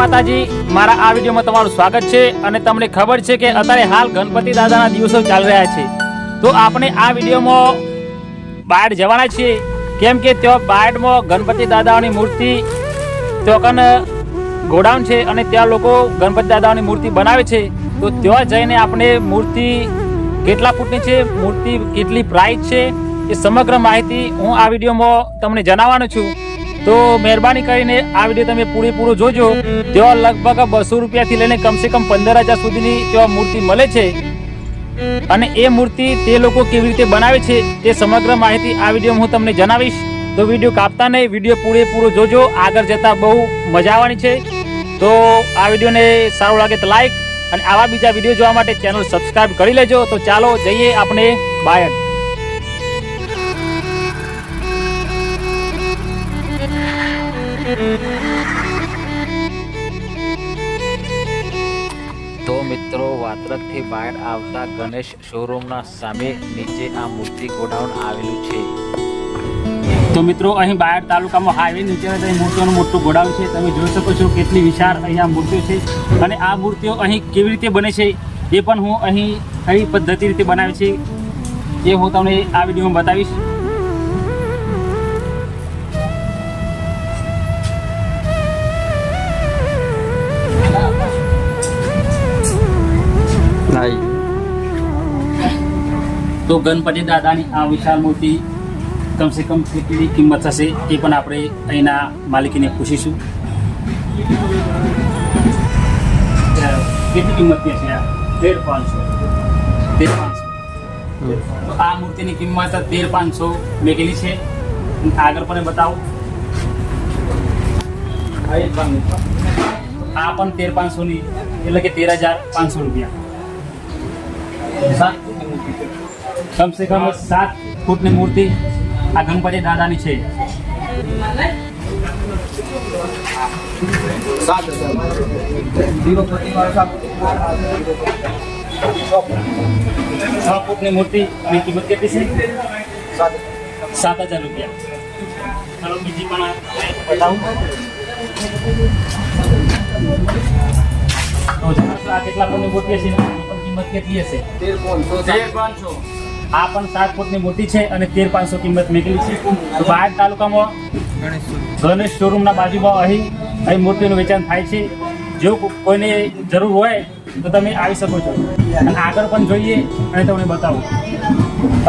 માતાજી, મારા આ વિડીયોમાં તમારું સ્વાગત છે। અને તમને ખબર છે કે અત્યારે હાલ ગણપતિ દાદાના દિવસો ચાલી રહ્યા છે, તો આપણે આ વિડીયોમાં બાયડ જવાના છીએ, કેમ કે ત્યાં બાયડમાં ગણપતિ દાદાની મૂર્તિ ત્યાં ગોડાઉન છે અને ત્યાં લોકો ગણપતિ દાદાની મૂર્તિ બનાવે છે। તો ત્યાં જઈને આપણે મૂર્તિ કેટલા ફૂટની છે, મૂર્તિ કેટલી પ્રાઇસ છે, એ સમગ્ર માહિતી હું આ વિડીયોમાં તમને જણાવવાનો છું। તો મહેરબાની કરીને આ વિડીયો તમે પૂરેપૂરો જોજો। ત્યાં લગભગ 200 રૂપિયાથી લઈને કમસે કમ 15,000 સુધીની ત્યાં મૂર્તિ મળે છે અને એ મૂર્તિ તે લોકો કેવી રીતે બનાવે છે તે સમગ્ર માહિતી આ વિડીયોમાં હું તમને જણાવીશ। તો વિડીયો કાપતા નહીં, વિડીયો પૂરેપૂરો જોજો, આગળ જતાં બહુ મજા આવવાની છે। તો આ વિડીયોને સારું લાગે તો લાઈક અને આવા બીજા વિડીયો જોવા માટે ચેનલ સબસ્ક્રાઈબ કરી લેજો। તો ચાલો જઈએ આપણે બાયડ। તો મિત્રો, વાત્રકથી બાયડ આવતા ગણેશ શોરૂમના સામે નીચે આ મૂર્તિ ગોડાઉન આવેલું છે। તો મિત્રો, અહીં બાયડ તાલુકામાં હાઈવે નીચે મૂર્તિઓનું મોટું ગોડાઉન છે। તમે જોઈ શકો છો કેટલી વિશાળ અહીંયા મૂર્તિઓ છે અને આ મૂર્તિઓ અહીં કેવી રીતે બને છે એ પણ હું અહીં કઈ પદ્ધતિ રીતે બનાવે છે એ હું તમને આ વિડીયોમાં બતાવીશ। તો ગણપતિ દાદાની આ વિશાળ મૂર્તિ કમસે કમ કેટલી કિંમત થશે એ પણ આપણે અહીંના માલિકીને પૂછીશું। કેટલી કિંમતની છે? 13,500। તો આ મૂર્તિની કિંમત 13,500 મેકેલી છે। આગળ પણ બતાવો, આ પણ 13,500ની, એટલે કે 13,500 રૂપિયા। કમસે કમ 7 ફૂટની મૂર્તિ આ ગણપતિ દાદાની છે। 6 ફૂટની મૂર્તિ ની કિંમત કેટલી છે? 7,000 રૂપિયા। ચાલો બીજી પણ બતાવું। આ કેટલા ફૂટની મૂર્તિ હશે? કિંમત કેટલી હશે? 13,500। આ પણ 7 ફૂટની મૂર્તિ છે અને 13,500 કિંમત મેકેલી છે। તો બાયડ તાલુકામાં ગણેશ શોરૂમના બાજુમાં અહીં મૂર્તિનું વેચાણ થાય છે। જો કોઈને જરૂર હોય તો તમે આવી શકો છો અને આગળ પણ જોઈએ અને તમને બતાવું।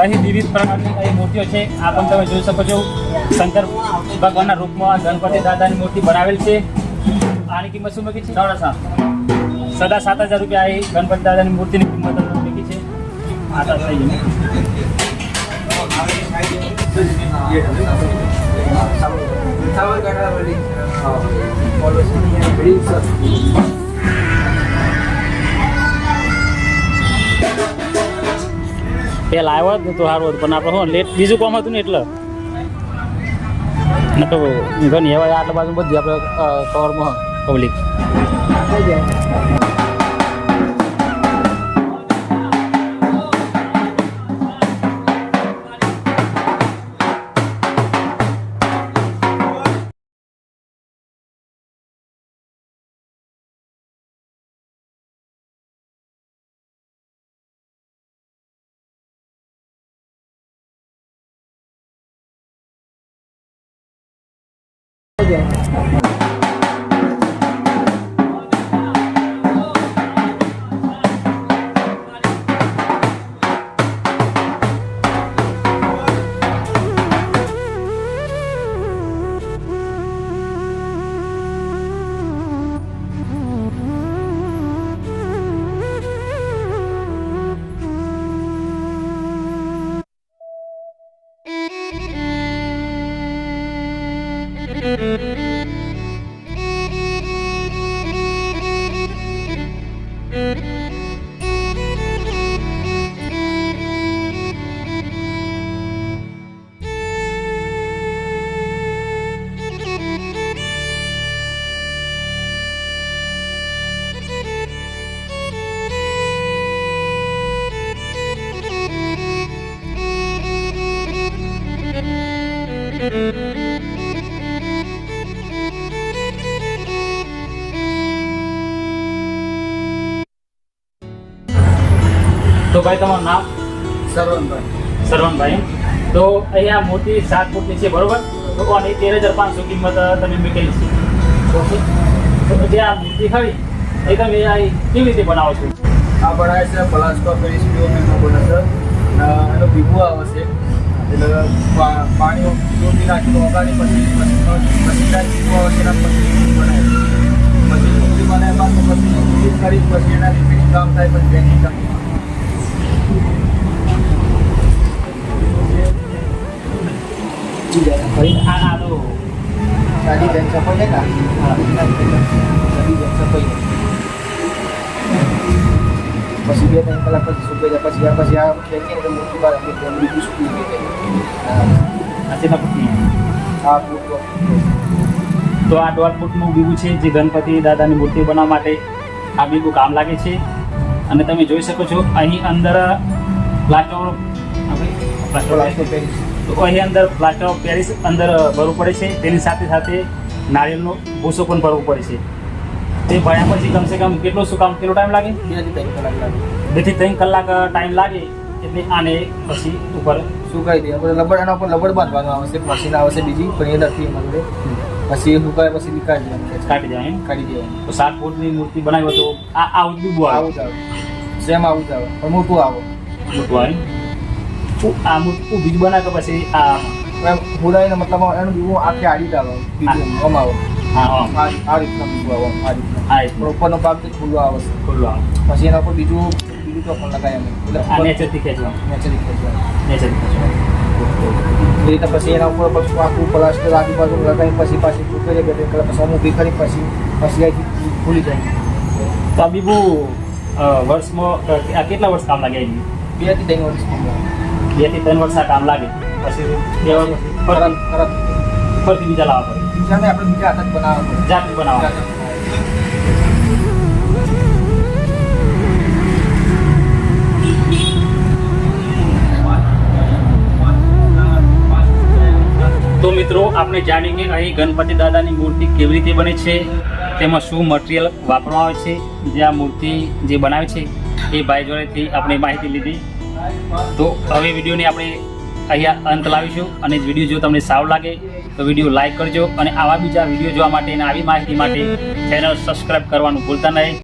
અહીં વિવિધ પ્રકારની અહીં મૂર્તિઓ છે, આ પણ તમે જોઈ શકો છો। શંકર ભગવાનના રૂપમાં ગણપતિ દાદાની મૂર્તિ બનાવેલ છે। આની કિંમત શું મૂકી છે? 7,500 રૂપિયા અહીં ગણપતિ દાદાની મૂર્તિની કિંમત મૂકી છે। आता થઈ ગયું। પેલા આવ્યો જ તો સારું હતું, પણ આપણે શું લેટ બીજું કામ હતું ને એટલે તો ઘણી એવા આટલા બાજુ બધી આપણે કવરમાં પબ્લિક થઈ જાય। તો ભાઈ તમારું નામ? સરવણભાઈ. તો અહીંયા મૂર્તિ 7 ફૂટની છે, બરોબર? તો આની 13,500 કિંમત તમે મૂકેલી છે. ઓકે. તો જે આ મૂર્તિ ખરી એ તમે આ કેવી રીતે બનાવો છો? આ બનાવે છે પ્લાસ્ટર પેરિસ પીઓપીનો બને છે. એનો ભીગું આવે છે એટલે પાણી પીઓપી નાખીને ઓગાળી પછી ભીગું આવે છે એના પછી બનાવે છે. પછી મૂર્તિ બનાવ્યા બાદ પછી ફિટિંગ કરી પછી એના રિપેરિંગ કામ થાય પછી પેકિંગ કામ. ભાઈ આ તો સાદી બેન સફાઈ ને સાદી બેન સફાઈ પછી 2-3 કલાક પછી સુકાઈ જાય પછી આ ખેંચીને તો મૂર્તિ બહાર આપી દે બીજું સુકી જાય. તો આ 1.5 ફૂટનું બીબું છે જે ગણપતિ દાદાની મૂર્તિ બનાવવા માટે આ બીબું કામ લાગે છે. અને તમે જોઈ શકો છો અહીં અંદર તો અહીં અંદર પ્લાસ્ટર ઓફ પેરિસ અંદર ભરવું પડે છે. તેની સાથે સાથે નારિયેળનો ભૂસો પણ ભરવું પડે છે. તે ભર્યા પછી કમસે કમ કેટલો ટાઈમ લાગે? 2 થી 3 કલાક ટાઈમ લાગે. એટલે આને પછી ઉપર સુકાઈ દે. લબડ એના ઉપર લબડ બાંધવાનું આવશે, મશીન આવશે બીજી પણ એ નથી એમાં જોડે. પછી સુકાય પછી કાઢી દેવાનું. તો 7 ફૂટની મૂર્તિ બનાવી તો આવું જ બીબું આવું જ આવે, સેમ આવું જ આવે પણ મોટું આવે. આ મૂર્તિ બીજ બનાવે તો પછી આ હુડાઈને મતલબ એનું બીજું આખી આડી જ આવે, આમ આવે. આ રીતના બીજું આવે, આ રીતના. પણ ઉપરનો ભાગ તો ખુલ્લો આવે છે. પછી એના ઉપર બીજું ચોપન લગાય અમે એટલે નેચરથી ખેંચવાનું. એ રીતે પછી એના ઉપર પછી આખું પ્લાસ્ટર આજુબાજુ લગાવી પછી પાછી સુકાઈ જાય 2 કલાક પછી અમુક ભી કરી પછી અહીંથી ખુલી જાય. તો આ બીબું વર્ષમાં કેટલા વર્ષ કામ લાગે? 2 થી 3 વર્ષ 2 થી 3 વર્ષ આ કામ લાગે. પછી 2 વર્ષ ફરતી બીજા લાવવા પડે. બીજાને આપણે બીજા હાથ જ બનાવવા પડે, જાતે બનાવવા. તો મિત્રો આપણે જાણીએ કે અહીં ગણપતિ દાદાની મૂર્તિ કેવી રીતે બને છે, તેમાં શું મટીરિયલ વાપરવામાં આવે છે. જે આ મૂર્તિ જે બનાવે છે એ ભાઈ જોડેથી આપણે માહિતી લીધી. તો હવે વિડીયોને આપણે અહીંયા અંત લાવીશું. અને વિડીયો જો તમને સારું લાગે તો વિડીયો લાઈક કરજો અને આવા બીજા વિડીયો જોવા માટે અને આવી માહિતી માટે ચેનલ સબસ્ક્રાઈબ કરવાનું ભૂલતા નહીં.